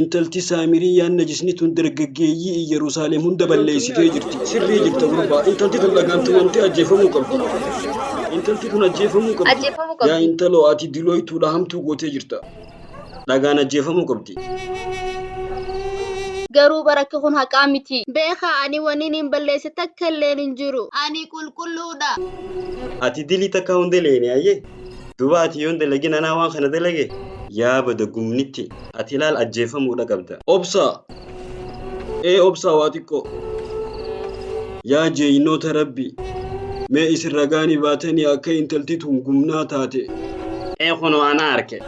intalti Saamiriyaan najisnituun dargaggeeyyii Yerusaalem hunda balleessitee jirti. Sirrii jirta gurbaa. Intalti tun dhagaantumamtee ajjeefamuu qabdi. Intalti tun ajjeefamuu qabdi. Yaa intaloo ati dilooytuudha hamtuu gootee jirta. Dhagaan ajjeefamuu qabdi. Garuu barakka kun haqaa miti. Beeka ani waniin hin balleesse takka illee hin jiru. Ani qulqulluudha. Ati dilii takka hunda leeni ayyee. Duba ati yoon dalagin anaa waan kana dalage. Yaa bada gumnitti. Ati ilaal ajjeefamuudha qabda. Obsa. Obsa waa xiqqoo. Yaa jeeyinoota rabbi. Mee isin ragaanii baatanii akka intalti tun gumnaa taate. Kunoo ana arke.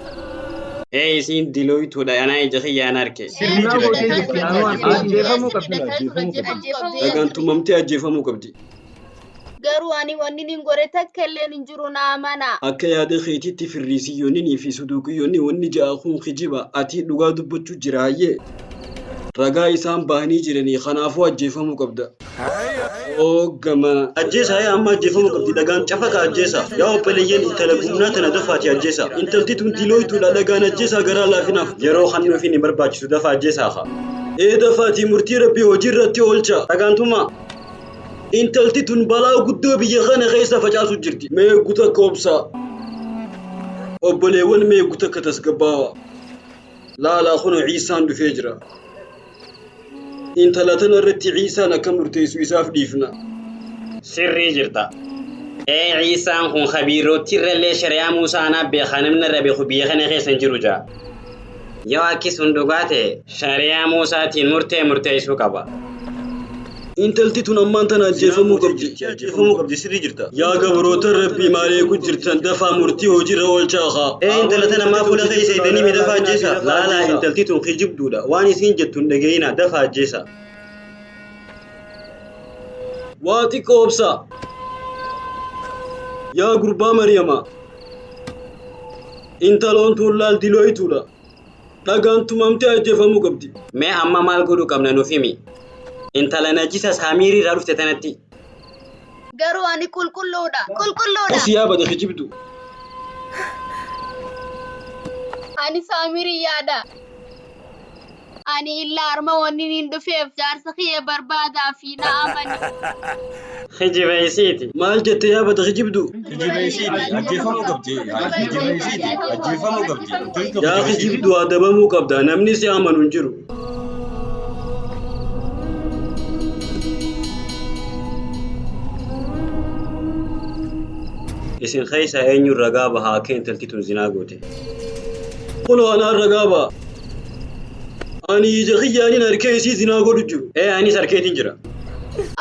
Isin dilooytuudha anaa ija kiyyaan arke. Dhagaantumamtee ajjeefamuu qabdi. Garuu ani waniin hin gore takka illee hin jiru na amana. Akka yaada keetiitti firriisiyyoonnii fi suduuqiyyoonni wanni ja'a kun kijiba ati dhugaa dubbachuu jira hayyee. Ragaa isaan bahanii jiranii kanaafuu ajjeefamuu qabda. Gama. Ajjeesaa yaa amma ajjeefamuu qabdi dhagaan cafa ka ajjeesaa. Yaa obbaleeyyan intala gumnaa tana dafaati ajjeesaa. Intalti tun dilooytuudha dhagaan ajjeesaa garaa laafinaaf. Yeroo hannoo fi ni barbaachisu dafa ajjeesaa haa. Dafaati murtii rabbii hojii irratti oolcha. Dhagaantuma. Intalti tun balaa guddoo biyya kana keessa facaasu jirti. Meequu takka obsaa. Obboleewwan meequu takka tasgabbaawa. Laalaa kun Ciisaan dhufee jira. Intala tana irratti Ciisaan akka murteessu isaaf dhiifna. Sirrii jirta. Ciisaan kun khabiirootti irrallee shari'aa Muusaa anaa beekanamna irra beeku biyya kana keessa hin jiru jaa. Yoo akkis hundugaa ta'e shari'aa Muusaatiin murteessuu qaba. Intalti tun ammaan tana ajjeefamuu qabdi. Ajjeefamuu qabdi sirrii jirta. Yaa gabroota rabbii maalee ku jirtan dafaa murtii hojiirra oolchaa haa. Intala tana maa fuula keessa hidhanii mee dafaa ajjeesaa. Laalaa intalti tun kijibduudha. Waan isiin jettu hin dhaga'inaa dafaa ajjeesaa. Waa xiqqoo obsaa. Yaa gurbaa Mariyama. Intaloon tun laal dilooytuudha. Dhagaantumamtee ajjeefamuu qabdi. Mee amma maal godhuu qabna nuuf himi. Intala najisa Saamirii irraa dhufte tanatti. Garuu ani qulqulluudha. Qulqulluudha. Asi yaa bada kijibdu. Ani Saamirii yaada. Ani illaa arma waniin hin dhufeef jaarsa kiyya barbaadaa fi na amani. Kijibeesiiti. Maal jette yaa bada kijibdu? Kijibeesiiti. Ajjeefamuu qabdi. Kijibeesiiti. Ajjeefamuu qabdi. Yaa kijibdu adabamuu qabda. Namni si amanu hin jiru. Isin keessa eenyuun ragaa bahaa akka intalti tun zinaa goote. Kunoo anaan ragaa baha. Ani ija kiyyaanin harkee isii zinaa godhu jiru. Anis harkeetiin jira.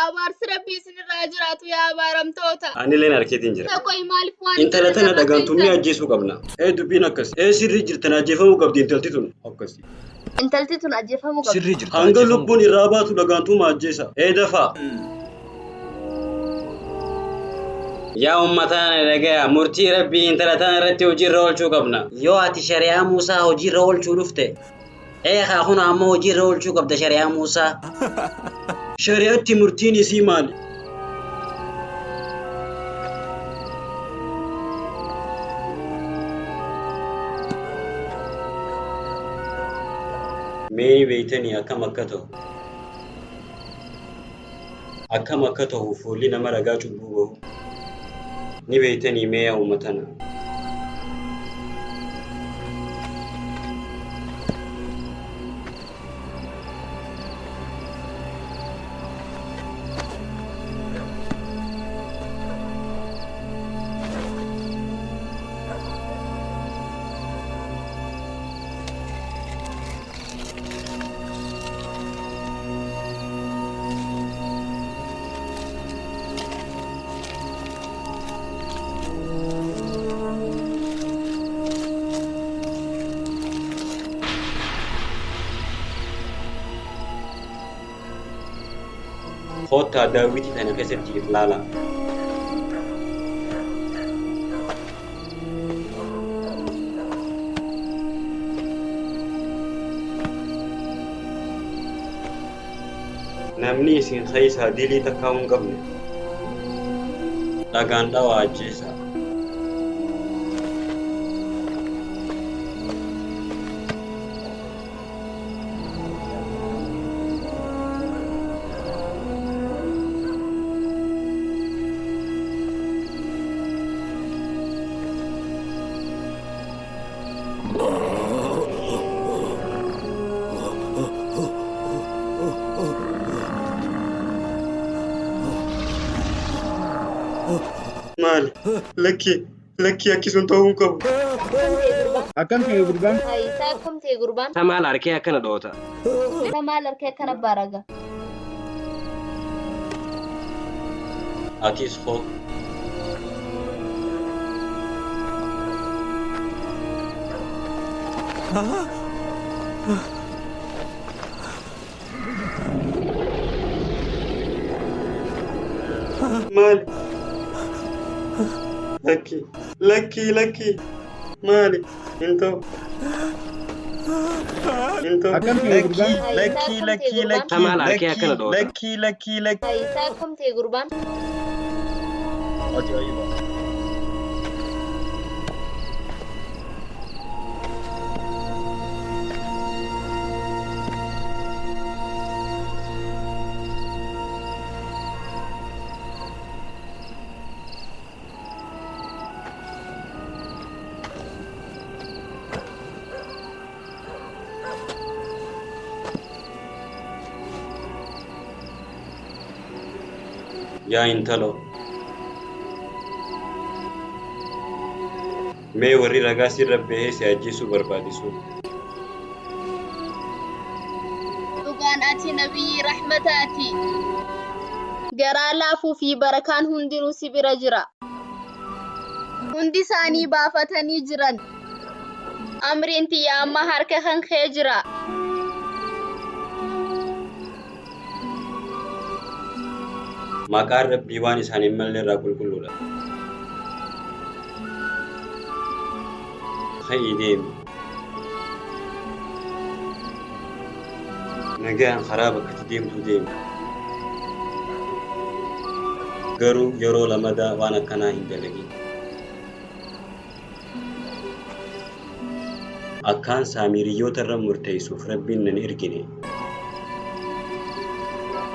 Abaarsi rabbii isinirraa jiraatu yaa abaaramtoota. Anilleen harkeetiin jira. Tokko maaliif waan intala tana dhagaantumni ajjeesuu qabna. Dubbiin akkas. Sirrii jirtan ajjeefamuu qabdi intalti tun. Akkasi. intalti tun ajjeefamuu qabdi. Sirrii jirta. Hanga lubbuun irraa baatu dhagaantuma ajjeesa. Dafaa. Yaa uummataan dhagaya murtii rabbii intala tana irratti hojiirra oolchuu qabna. Yoo ati shari'aa Muusaa hojiirra oolchuu dhufte. Haa kun ammoo hojiirra oolchuu qabda shari'aa Muusaa. Shari'aatti murtiin isii maali? Mee beeytanii akkam akka ta'u. Akkam akka ta'u fuulli nama ragaa cubbuu bahu. Ni beeytanii mee yaa uummatana. Kota Dawiti kana keessatti ilaala. Namni isin keessaa dilii takka hin qabne dhagaan dhawaa ajjeesa. مال لكي أكيسون توهم كم Akkam ta'e gurbaan? Isaa akkam ta'e gurbaan? Sama larkee akkana dhoota. Isa maal harkee akkana baraga? أكيس خو مالي لكي مالي انتو Akkam ta'e gurbaan? Sama larkee akkana dhoota. Isaa akkam ta'e gurbaan? أجايبا يا انتلو mee warri ragaa sirra bahee si ajjeesuu barbaadisu. Dhugaan ati nabiyyi rahmataati. Garaa laafuu fi barakaan hundinuu si bira jira. Hundi isaanii baafatanii jiran. Amriin tiyya amma harka kan kee jira. Maqaan rabbii waan isaan hin malle irraa qulqulluudha. خيديم نجان خرابك تديم قرو يرو لمدى وانا كنا هندلقي أكان ساميريو ترى مرتيسوف ربنا نرجني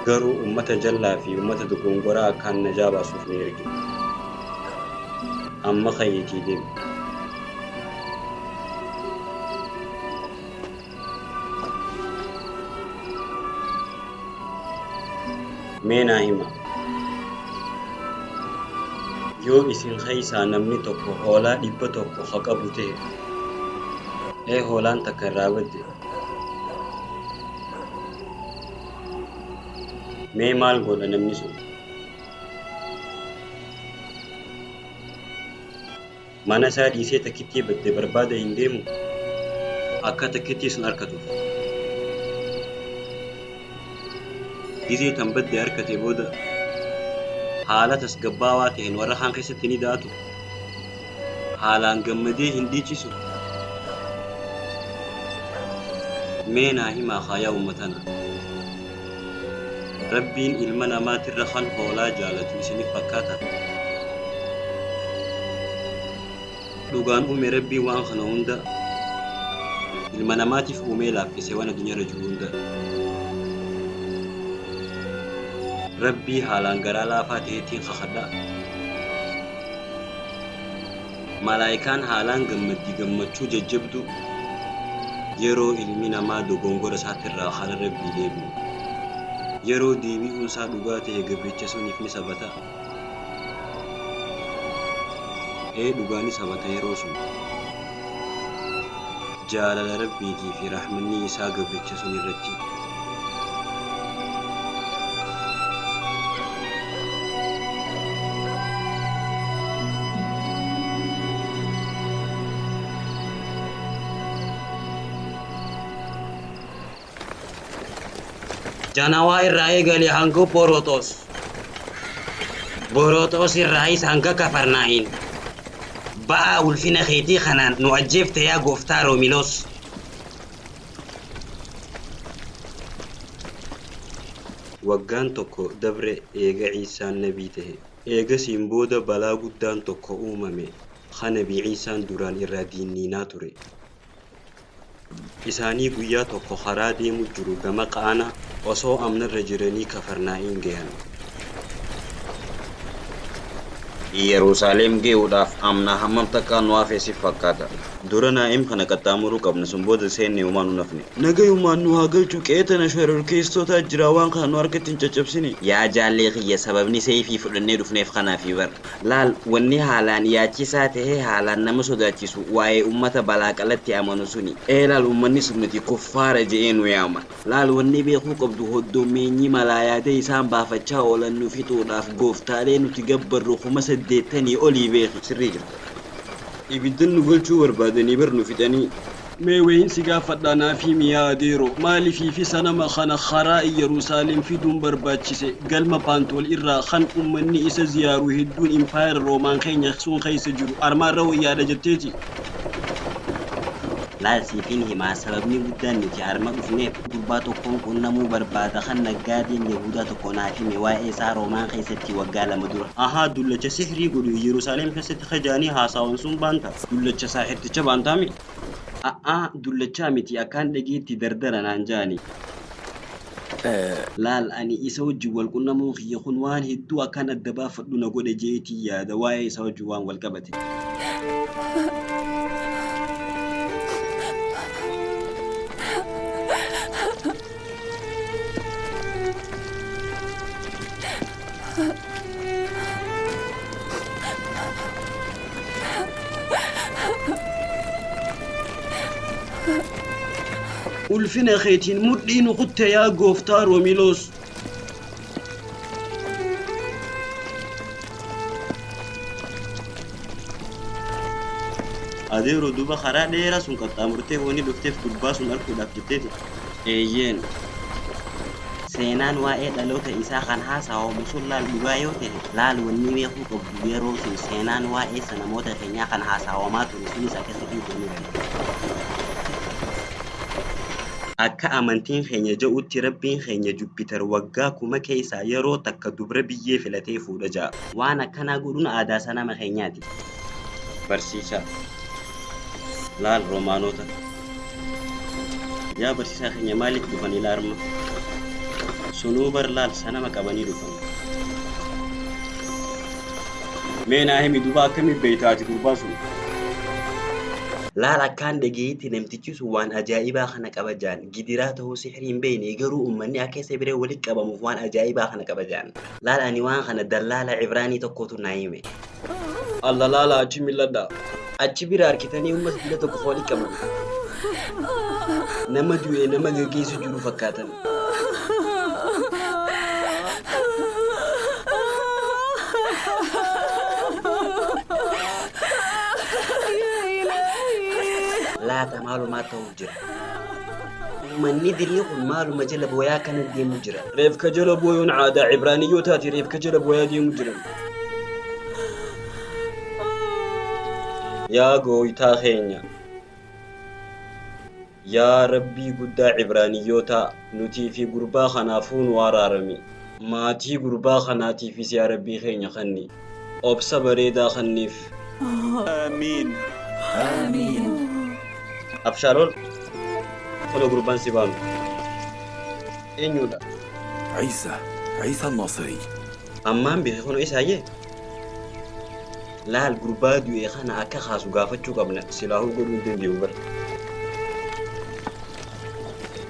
قرو أمة جلا في أمة دقون قرا كان نجابا سوف نرجني أما خيتي ديم مينا هما yoo isin keessaa namni tokko hoolaa 100 haqabu ta'e hoolaan takka irraa badde mee maal godha namni sun mana isaa dhiisee takkittii badde barbaada hin deemu akka takkittii sun harkatuuf gizee tan badde harkate booda haala tasgabbaawaa ta'een warra kaan keessatti ni daatu haalaan gammadee hin dhiichisu mee naa himaa haayaa uummatana rabbiin ilma namaatirra kan hoolaa jaalatu isiniif fakkaata dhugaan uume rabbiin waan kana hunda ilma namaatiif uumee laaffise waan addunyaarra jiru hunda ربي حالان غرا لافات هيتين خخدا ملائكان حالان غمچو ججبدو يرو علمي نما دو غونغور ساتر خال ربي ديبو يرو ديبي انسا دغاته يغبچسو نفني سبتا دغاني سبتا يروسو جلال ربي دي في رحمني اسا غبچسو نرتي Janawa irrae gali hanggo Borotos irrae hangga kafarnain Ba'a ulfina khiti khanan nuajjef ya goftaro milos Waggaan tokko dabre eega Ciisaan nabii tahe eega simbooda balaa guddaan tokko uumame kana nabii Ciisaan duraan irraa diinniinaa ture isaanii guyyaa tokko karaa deemu jiru gama qaana osoo amnarra jiranii kafarnaa'iin gahan Yerusaalem ge'uudhaaf amna hammam takkaan nu hafeesiif fakkaata durana im kana qaxxaamuruu qabna sun booda seenne uumaan nu nafne nagayumaan nu haa galchuu qeetana shororkeessitoota jira waan kana nu harkatti hin caccabsini yaa jaallee kiyya sababni seefii fudhannee dhufneef kanaafi bar laal wanni haalaan yaachisaa tahee haalaan nama sodaachisu waa'ee ummata balaa qalatti amanu suni laal ummanni sun nuti kuffaara je'ee nu yaama laal wanni beekuu qabdu hoddommeenyi malaayaatee isaan baafachaa oolan nu fixuudhaaf gooftaalee nuti gabbarru 80 olii beeki sirrii jira ibiddan nu galchuu barbaadanii bar nu fixanii mee wayin si gaafadhaa naafii miyaa adeero maaliifii fi sanama kana karaa Yerusaalem fiduun barbaachise galma paantool irraa kan ummanni isa ziyaaru hedduun impaayar roomaan keenya sun keessa jiru armaarra wayyaadha jetteeti laal siifin himaa sababni guddaan nuti arma dhufneef gurbaa tokkoon qunnamuu barbaada kan naggaadeen Yahudaa tokko naaf hime waa'ee isaa roomaan keessatti waggaa 2 dura ahaa dullacha sihrii godhu Yerusaalem keessatti kajaanii haasawan sun baanta dullacha saaxirticha baantaami dullachaa miti akkaan dhageetti dardara naan jaani laal ani isa wajjin wal qunnamuu kiyya kun waan hedduu akkaan adda baafadhu na godhe jeetii yaada waa'ee isa wajjin waan wal qabate ulfina khaytiin mudhiin qutte yaa gooftaa Roomiloos adeero duba karaa dheeraa sun qaxxaamurtee wani dhufteef gubbaa sun arguudhaaf jetteeti eeyyeen seenaan waa'ee dhaloota isaa kan haasawamu sun laal dhugaa yoo ta'e laal wanni beekuu qabdu yeroo sun seenaan waa'ee namoota keenyaa kan haasawamaa ture sunis akkasitti godhuu akka amantiin keenya ja'utti rabbiin keenya Jupiter waggaa 1000 keessaa yeroo takka dubra biyyee filatee fuudha ja'a waan akkanaa godhuun aadaa sanama keenyaati barsiisaa laal roomaanota yaa barsiisaa keenya maaliif dhufan ilaarma sunuu bar laal sanama qabanii dhufan mee naa himi duba akkamii beeytaati gurbaa sun laal akkaan dhageetti namtichi sun waan ajaa'ibaa kana qaba jaan gidiraa ta'uu sihriin beeyne garuu ummanni akka isa biree walitti qabamuuf waan ajaa'ibaa kana qaba jaan laal ani waan kana dallaala Ibraanii tokkotu naa hime alla laala achi milladha achi bira harkitanii ummata bira tokko walitti qabamu nama du'e nama gaggeessu jiru fakkaatan laata maalumaa ta'uu jira ummanni dirii kun maaluma jala booyaa kana deemu jira reefka jala booyuun aadaa Ibraaniyootaati reefka jala booyaa deemu jiran yaa gooytaa keenya yaa rabbii guddaa Ibraaniyootaa nutii fi gurbaa kanaafuu nu araarami maatii gurbaa kanaatiifis yaa rabbii keenya kanni obsa bareedaa kanniif آمين Abshaaloon kana gurbaan si baanu eenyudha عيسى الناصري ammaan beeke kun isaayyee laal gurbaa du'e kana akka kaasu gaafachuu qabna silaahuu godhuu hin dandeenyu bar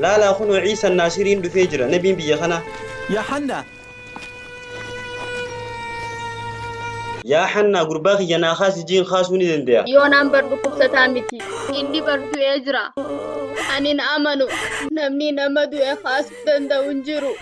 laalaa kunoo Ciisa Naasiriin dhufee jira nabiin biyya kanaa يا حنا yaa hannaa gurbaa kiyya naa kaasi jiin kaasuu ni dandeenya yoonaan bar dhukkubsataa miti inni bar du'ee jira anin amanu namni nama du'e kaasuu danda'u hin jiru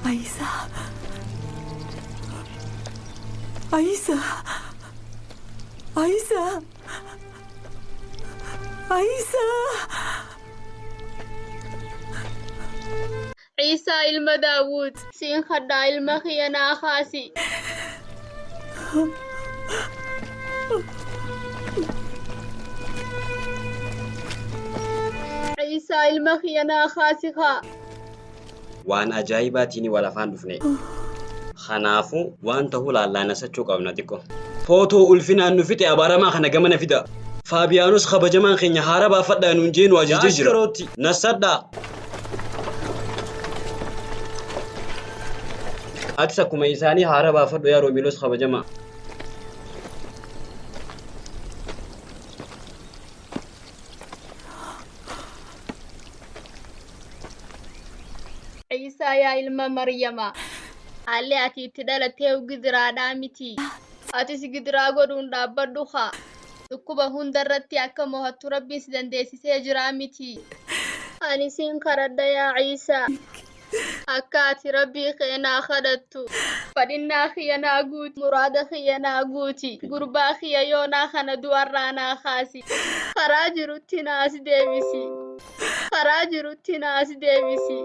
عيسى عيسى عيسى عيسى ilma Daawud siin kadhaa ilma kiyya naa kaasi عيسى المخينا خاسخا waan ajaa'ibaatiin wal afaan dhufne khanaafu waan ta'uu laallaan asachuu qabna xiqqoo footoo ulfinaan nu fixe abaaramaa kana gamana fida Faabiyaanus kabajamaan keenya haara baafadhaa nuun jeenu ajajee jira nasadhaa atis akkuma isaanii haara baafadhu yaa Roomiloos kabajamaa عيسى يا ilma Maryama Alle ati itti dhalatee gidiraadhaa miti ati si gidiraa godhuun dhaabbadhu haa dhukkuba hundarratti akka mo'attu Rabbiin si dandeessisee jira miti ani siin kadhadha yaa Ciisaa akka ati Rabbii keenaa kadhattu fadhinnaa kiyyanaa guuti muraada kiyyanaa guuti gurbaa kiyya yoonaa kana du'arraa naa kaasi karaa jirutti naas deebisi karaa jirutti naas deebisi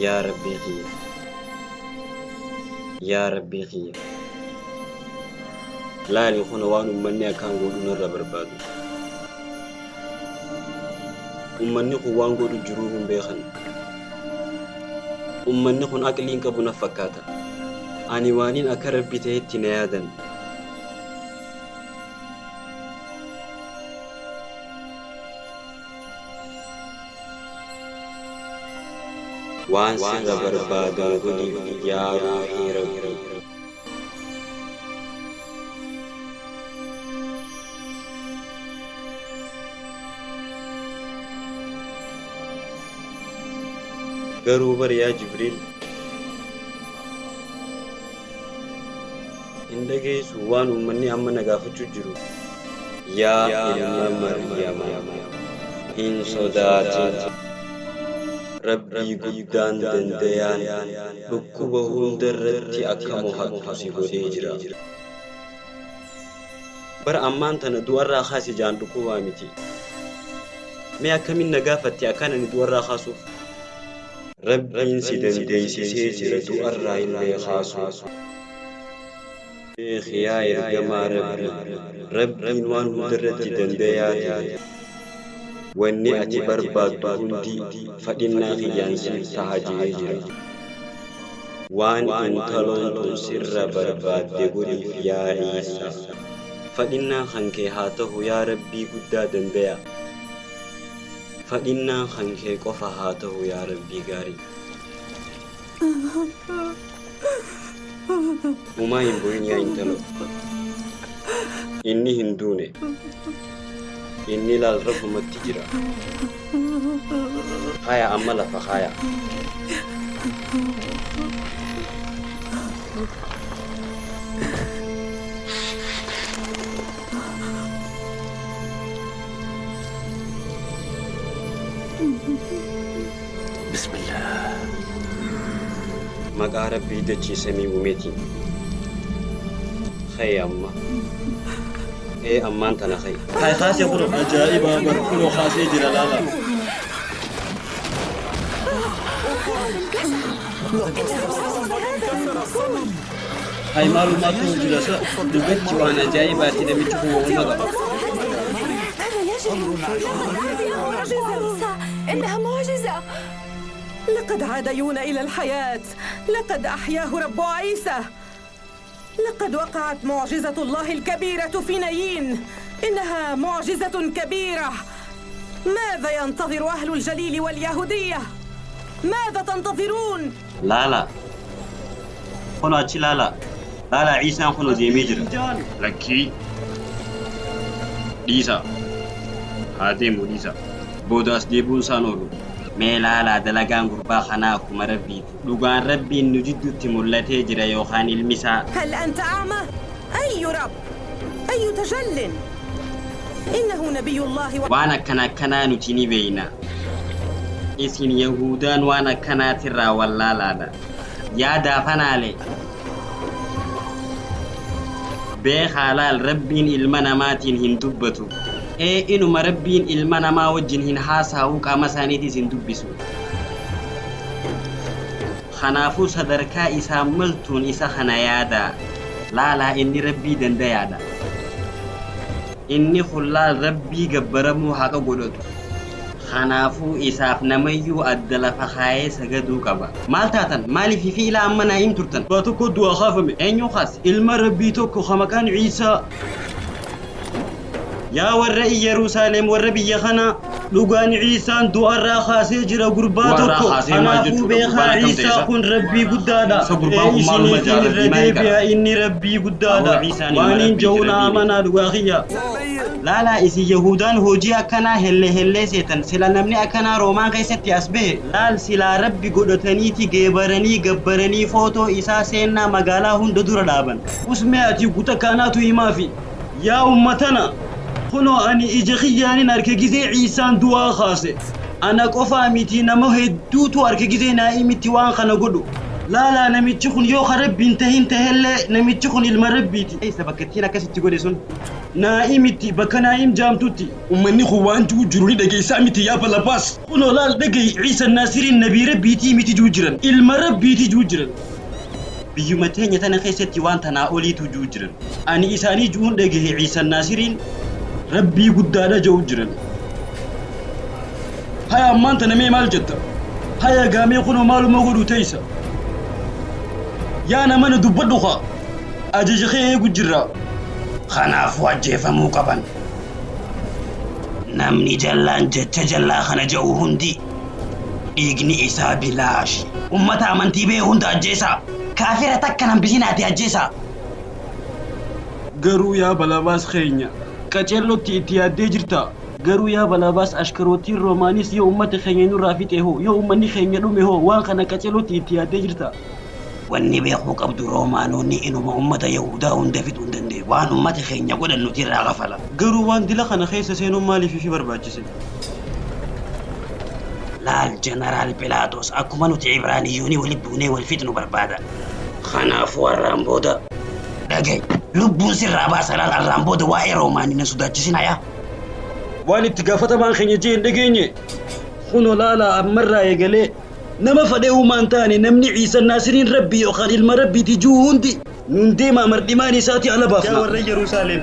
yaa rabbii kiyya yaa rabbii kiyya laali kun waan ummanni akkaan godhu narra barbaadu ummanni kun waan godhu jiruu hin beekan ummanni kun aqliin qabu na fakkaata ani waanin akka rabbi ta'etti na yaadan waan sirra barbaadan godhiif yaa ruuhii rabbii garuu bar yaa Jibriil hin dhageessu waan ummanni amma na gaafachuu jiru yaa ilma Maryama hin sodaatin rabbii guddaan dandayaan dhukkuba hundarratti akka mo'attu si godhee jira bar ammaan tana du'arraa kaasi jaan dhukkubaa miti mee akkamiin na gaafatte akkan ani du'arraa kaasuuf rabbiin si dandeessisee jira du'arraa illee kaasuuf yaa ergamaa rabbiin waan hundarratti dandayaati wanni ati barbaaddu hundi fadhinnaa kiyyaan siif tahaa jiree jira waan intaloon tun sirra barbaadde godhiif yaa Ciisaa fadhinnaa kan kee haa ta'u yaa rabbii guddaa dandaya fadhinnaa kan kee qofa haa ta'u yaa rabbii gaarii umaa hin bu'in yaa intalo inni hin duune inni laal rafumatti jira haya amma lafa haya Bismillah. maqaa rabbii dachii samii uumeetiin khayya amma ammaan tana khayya hay khaasee kun ajaa'iba bar kunoo khaasee jira laala hay maalumaatu jira sa dubbichi waan ajaa'ibaati namichi kun uumma qaba إنها معجزة لقد عاد يونا إلى الحياة لقد أحياه رب عيسى لقد وقعت معجزة الله الكبيرة في نايين إنها معجزة كبيرة ماذا ينتظر أهل الجليل واليهودية؟ ماذا تنتظرون؟ لا خلو أتشي لا عيسى خلو دي مجر لكي ليسا هاديمو ليسا بوداس ديبون سانولو meelaalaa dalagaan gurbaa kanaa akkuma rabbiiti dhugaan rabbiin nu jidduutti mul'atee jira yookaan ilmisaa هل أنت أعمى؟ أي رب؟ أي تجل؟ إنه نبي الله waan akkanaa nuti ni beeyna isin yahudaan waan akkanaatirraa wallaalaadha yaadaa fanaalee beekaa laal rabbiin ilma namaatiin hin dubbatu inuma rabbiin ilma namaa wajjin hin haasa'uu qaama isaaniitis hin dubbisu خنافو صدركا إسا ملتون إسا خنايادا لا إني ربي دنديادا إني خلال ربي قبرمو حقا قدوتو خنافو إساف نميو أدل فخاي سجدو كبا مالتاتن مالي في إلى أمنا إم ترتن باتوكو دو أخافمي أين خاص المربي توكو خمكان عيسى يا ورئي يروسالم وربي يخنا لغان عيسى دو الراخا سيجر قرباتوكو خنافو بيخا عيسى كن ربي قدادا إيسيني في الرديبيا إني ربي قدادا وانين جونا أمنا دواخيا لا إسي يهودان هوجي أكنا هل سيتن سلا نمني أكنا رومان كيستي أسبه لا سلا ربي قدتني تي قبرني فوتو إسا سينا مقالا هند دور دابن اسمي أتي قتا كاناتو إمافي يا أمتنا خنو أني إجخياني ناركيزي عيسان دوا خاصة أنا قفا ميتي نمو هدوتو أركيزي نائمتي وان خنا قدو لا نمتشخن يو خرب انتهل نمتشخن المربيتي أي سبكتينا كسي تقولي سن نائمتي بك نائم جامتوتي أمني خوان جو جروني دقي سامتي يا بلاباس خنو لال دقي عيسى الناصري النبي ربيتي ميتي جوجرن المربيتي جوجرن بيومتين يتنا خيستي وان تناولي تجوجرن أني إساني جون دقي عيسى الناصرين ربي قدانا جوجرن هيا أمان تنمي مال جدا هيا قامي خنو مالو مغدو تيسا يا نمن دبدوخا أجيجخي قجرا خنافو أجيفمو قبن نمني جلان جلا خنا جو هندي إيقني إسا بلاش أمتا أمنتي بي هند أجيسا كافرة تكنا بزيناتي أجيسا قرو يا بلاباس خينيا كاتيلو تيتيا ديجرتا قرو يا بلاباس أشكروتي رومانيس يو أمتي خينينو رافيته هو يو أمني خينينو مهو وان خنا كاتيلو تيتيا ديجرتا wanni beeku qabdu roomaanonni inuma ummata yahudaa hunda fixuu danda'e waan ummata keenya godhan nuti irraa gafala garuu waan dila kana keessa seenuun maaliif fi barbaachise laal jeneraal pilaatos akkuma nuti ibraaniyyoonii walitti buunee wal fixnu barbaada kanaafuu har'aan booda dhagay lubbuun sirraa baasa laal har'aan booda waa'ee roomaanii na sodaachisin hayaa waan itti gaafatamaan keenya jee hin dhageenye kunoo laala ammarraa eegalee نما فديه مان تاني نمني عيسى الناصرين ربي يوخان المربي تجوهندي ننديما مردماني ساتي على بافنا يا ورى يروسالم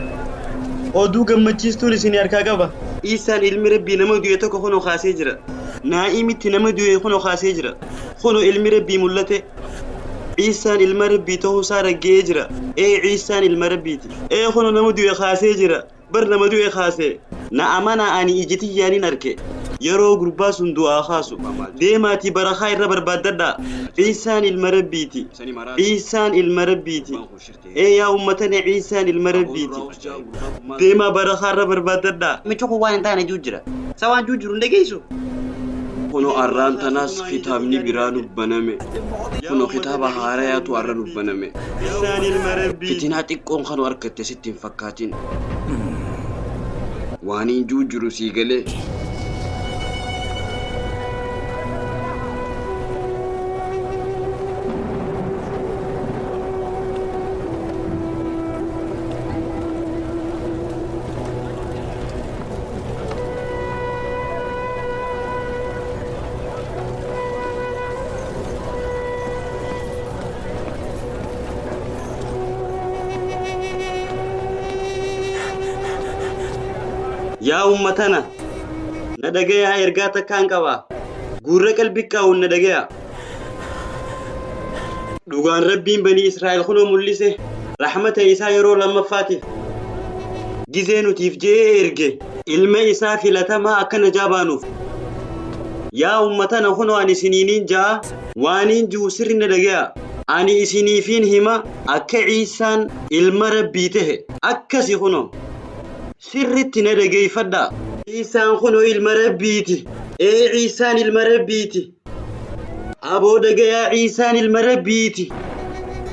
oduu gammachiistuun isin harkaa qaba isaan ilmi rabbii nama du'e tokko kunoo kaasee jira naa'imitti nama du'e kunoo kaasee jira kunoo ilmi rabbii mul'ate isaan ilma rabbii ta'uu isaa raggee jira isaan ilma rabbiiti kunoo nama du'e kaasee jira bar nama du'e kaasee na amana ani ijitiyyaanin arke yeroo gurbaa sun du'aa kaasu deemaatii barakaa irra barbaadadha isaan ilma rabbiiti isaan ilma rabbiiti yaa ummatana isaan ilma rabbiiti deemaa barakaa irra barbaadadha michuku waan hin taane jira sawaan jiru dhageessu kunoo arraan tanaas kitaabni biraa nubbaname kunoo kitaaba haarayaatu arra nubbaname isaan ilma rabbiiti fitinaa xiqqoon kanuu argatte sitti hin fakkaatin waan hin jiru sii galee يا أمتنا ندقيا إرقاتا كان قبا قرر قلبك كاون ندقيا دوغان ربين بني إسرائيل خنو ملسه رحمة إيسا يرو لما فاتح جزينو تيفجي إرقي إلما إيسا فلتما أكن جابانوف يا أمتنا خنو أني سنينين جا وانين جو سر ندقيا أني سنيفين هما أكا عيسان إلما ربيته أكسي خنو سرتي ندقي فدا عيسان خنو المربيتي عيسان المربيتي أبو دقيا عيسان المربيتي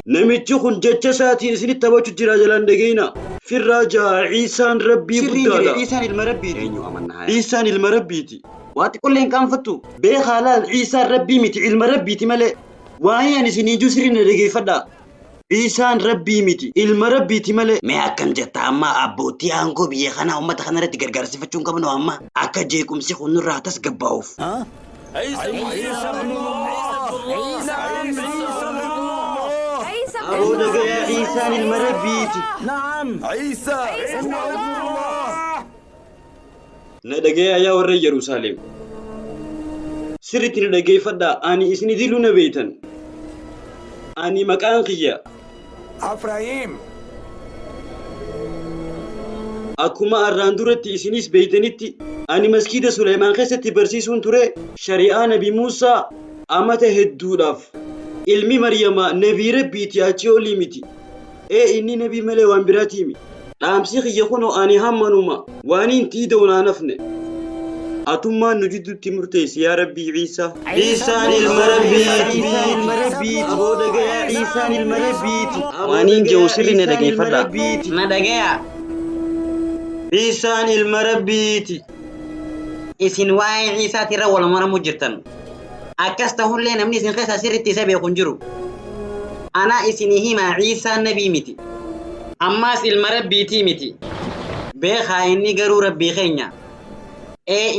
نمتشخن جتشساتي اسني تبوچ جراجلان دقينا في الراجع عيسان ربي بدادا عيسان المربيتي عيسان المربيتي واتي كلين كان فتو بخلال عيسان ربي متي المربيتي ملء واني سني جسرين ندقي فدا إيسان ربي ميتي المربي تملي ما أكن جتا أما أبوتي أنكو بيخانا أما تخانا رتي غرغر سفتشون كمنو أما أكا جيكم سيخون راتس قباوف عيسى ابن الله عيسى أبو دقيا عيسى المربيتي نعم عيسى إنه ابن الله. ندقيا يا ور يروسالم سرتي ندقي فدا أني إسني دلونا بيتن أني مكان قيا أفرايم أكما أراندورتي إسنيس بيتنتي أني مسكيدة سليمان خيستي برسيسون تري شريعة نبي موسى أمته الدوداف علمي مريم نبي ربيتي أتيو ليمتي إني نبي ملي وانبراتيمي أمسيخ يخونو أني همانوما واني انتي دونا نفني أتما نجد تمرتيس يا ربي عيسى عيسى المربيتي أبو دقيا عيسى المربيتي واني جوسري ندقي فدا ندقيا عيسى المربيتي isin waa'ee ciisaatirra wal maramu jirtan akkas tahullee namni isin keessa sirriitti isa beeku hin jiru ana isinii hima ciisaan nabii miti ammaas ilma rabbiitii miti beekaa inni garuu rabbii keenya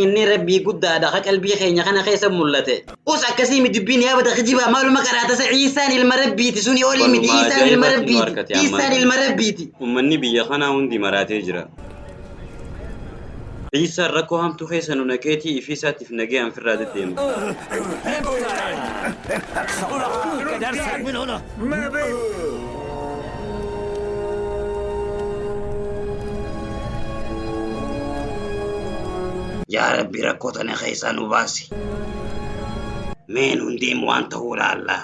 inni rabbii guddaadha ka qalbii keenya kana keessa mul'ate us akkasii mi dubbiin yaabata kijibaa maaluma qaraatasa ciisaan ilma rabbiiti suni olii miti ciisaan ilma rabbiiti ummanni biyya kanaa hundi maraatee jira عيسى الركو هم تخيس أنو نكيتي في ساتي في نجيم في الرادة ديم يا ربي ركوتني خيسان وباسي مين هنديم وانت هو الله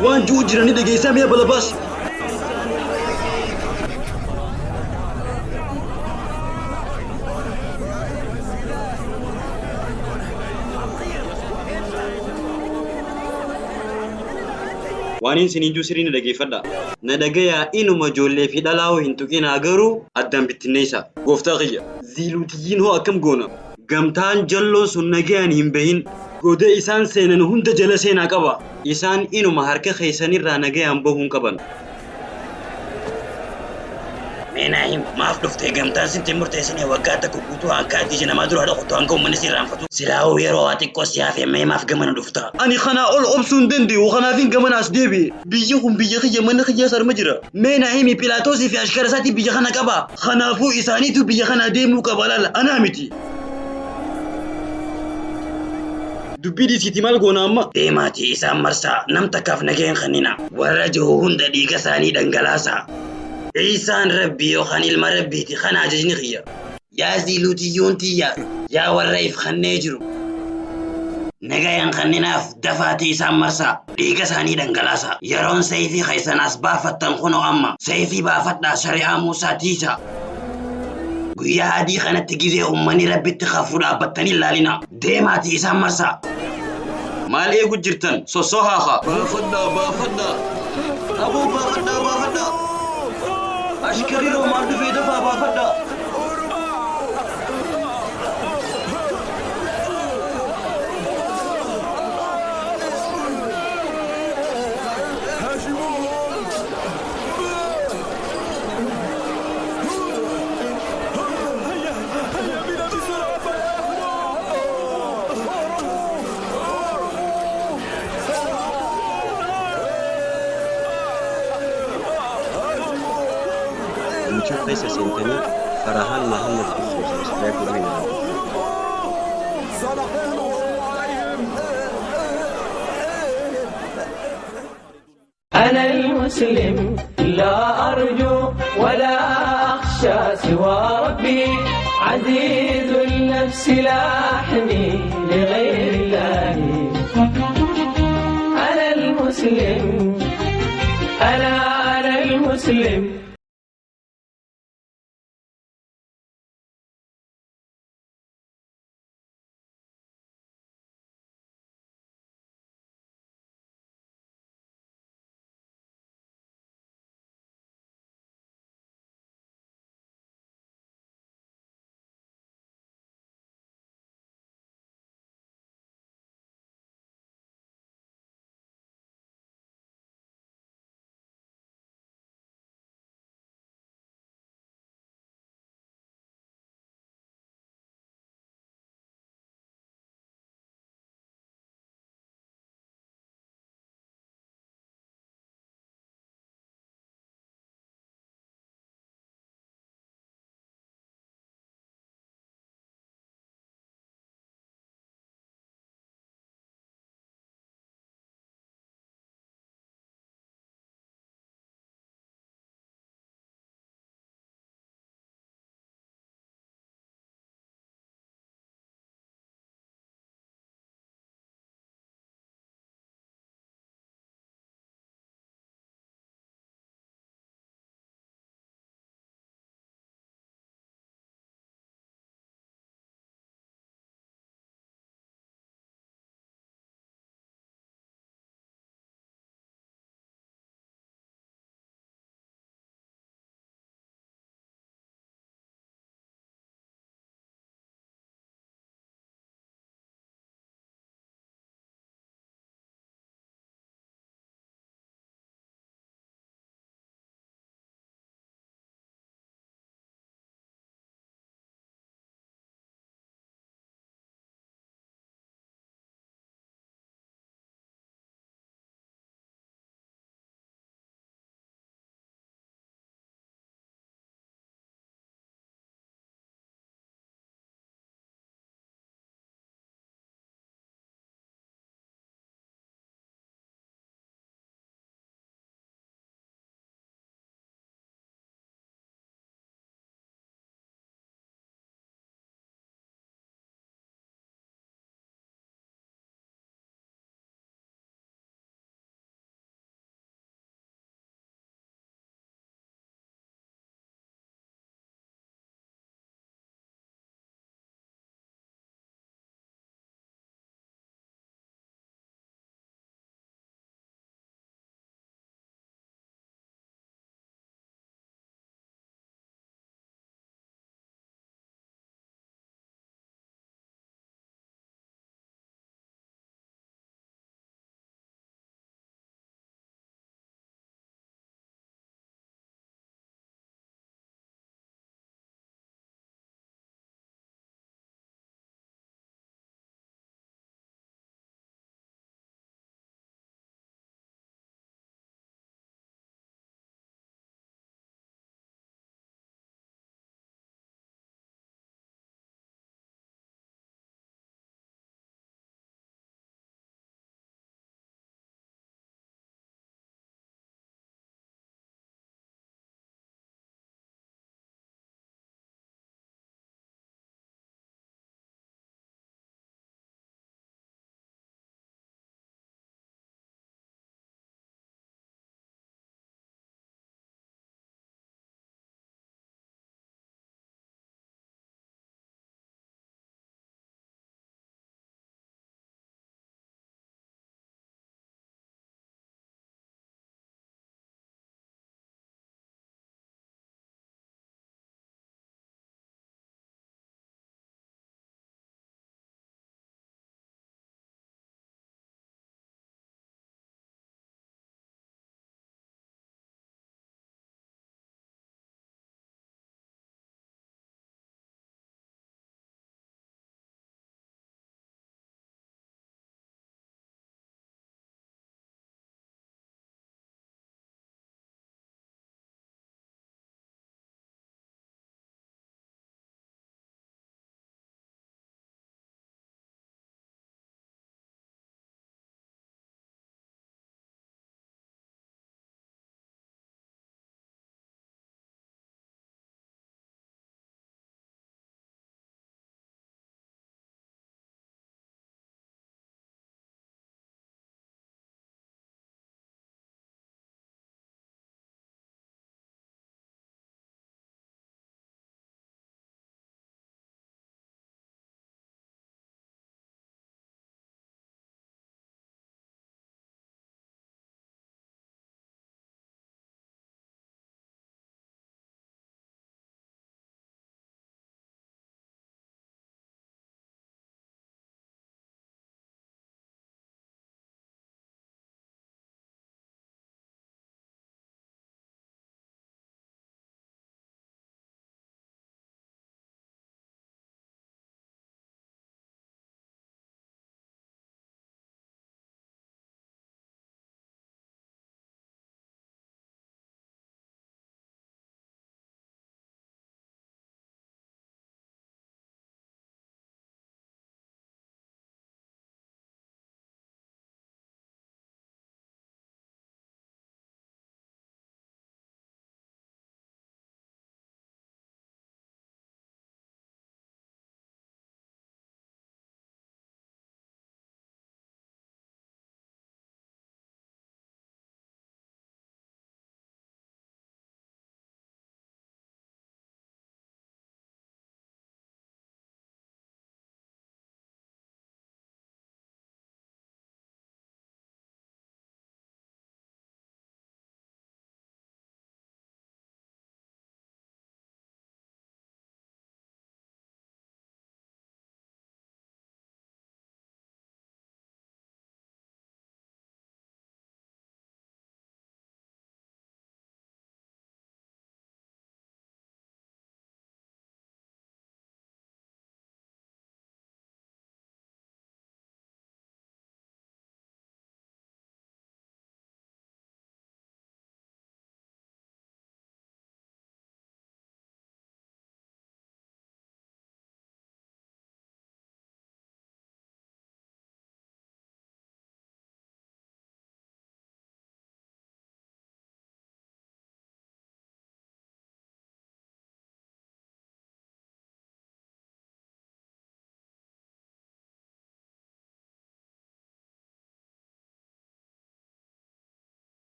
وان جوجرني دقي سامي بلا باس وانين سنيجو سرين دقي فدا ندقيا إنو مجولي في دلاو هنتوكين أغرو أدام بتنيسا قفتاقيا زيلوتيين هو أكم قونا قمتان جلو سنگيان همبهين قودة إسان سينن هند جلسين أقبا إسان إنو مهارك خيساني رانگيان بهون قبن ميناهم ما أفلفتي قمتان سنتي مرتسيني وقاتك وقوتوها كاتي جنا ما درو هذا خطوان كوم منسي رانفتو سلاو يرواتي كوسيافي ميما في قمنا دفتا أني خنا أول أبسون دندي وخنا فين قمنا أسديبي بيجيهم بيجيخي يمن خيا سر مجرى ميناهمي بيلاتوسي في أشكال ساتي بيجيخنا قبا خنا فو إساني تو بيجيخنا ديمو قبالا أنا متي دبيدي سيتي مال قونا أما ديماتي إسان مرسا نمتكاف نجين خنينا ورجو هند ديقا ساني دنقلاسا عيسان ربي وخاني المربيتي خنا ججني خيا يا زيلوتيون تيا يا والريف خنيجرو نجاين خنينا في دفاتي إسان مرسا ديقا ساني دنقلاسا يرون سيفي خيسان أسبافت تنخونو أما سيفي بافتنا شريعة موسى تيسا قويا هادي خانت تجيزي أماني ربي تخافو لابتني اللالينا ديماتي إسان مرسا مال إيه قد جرتن سوسوها بافدا أبو بافدا أشكري رو مال دفي دفا بافدا نشوف قيس سنتني فرحان محمد أنا المسلم لا أرجو ولا أخشى سوى ربي عزيز النفس لا أحمي لغير الله أنا المسلم